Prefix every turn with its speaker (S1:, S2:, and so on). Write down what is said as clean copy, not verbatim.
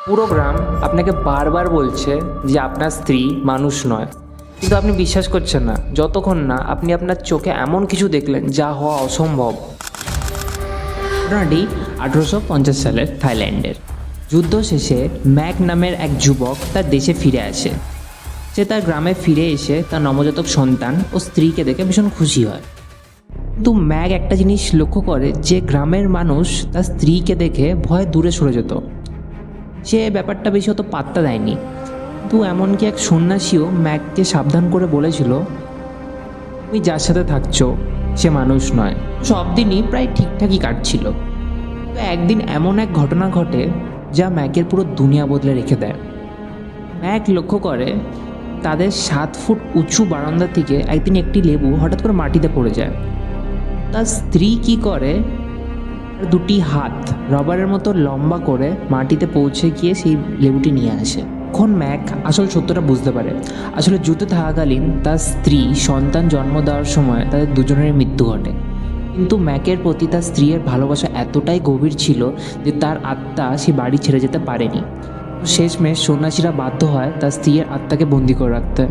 S1: পুরো গ্রাম আপনাকে বারবার বলছে যে আপনার স্ত্রী মানুষ নয়, কিন্তু আপনি বিশ্বাস করছেন না যতক্ষণ না আপনি আপনার চোখে এমন কিছু দেখলেন যা হওয়া অসম্ভব। ঘটনাটি 1850 সালের থাইল্যান্ডের। যুদ্ধ শেষে ম্যাক নামের এক যুবক তার দেশে ফিরে আসে। সে তার গ্রামে ফিরে এসে তার নবজাতক সন্তান ও স্ত্রীকে দেখে ভীষণ খুশি হয়। কিন্তু ম্যাক একটা জিনিস লক্ষ্য করে যে গ্রামের মানুষ তার স্ত্রীকে দেখে ভয়ে দূরে সরে যেত। সে ব্যাপারটা বেশি অত পাত্তা দেয়নি, কিন্তু এমনকি এক সন্ন্যাসীও ম্যাককে সাবধান করে বলেছিল, তুমি যার সাথে থাকছো সে মানুষ নয়। সব দিনই প্রায় ঠিকঠাকই কাটছিল, তো একদিন এমন এক ঘটনা ঘটে যা ম্যাকের পুরো দুনিয়া বদলে রেখে দেয়। ম্যাক লক্ষ্য করে তাদের 7 ফুট উঁচু বারান্দা থেকে একদিন একটি লেবু হঠাৎ করে মাটিতে পড়ে যায়। তার স্ত্রী কি করে, তার দুটি হাত রবারের মতো লম্বা করে মাটিতে পৌঁছে গিয়ে সেই লেবুটি নিয়ে আসে। তখন ম্যাক আসল সত্যটা বুঝতে পারে। আসলে যুদ্ধে থাকাকালীন তার স্ত্রী সন্তান জন্ম দেওয়ার সময় তাদের দুজনের মৃত্যু ঘটে, কিন্তু ম্যাকের প্রতি তার স্ত্রীর ভালোবাসা এতটাই গভীর ছিল যে তার আত্মা সে বাড়ি ছেড়ে যেতে পারেনি। শেষমেশ সন্ন্যাসীরা বাধ্য হয় তার স্ত্রীর আত্মাকে বন্দি করে রাখতে।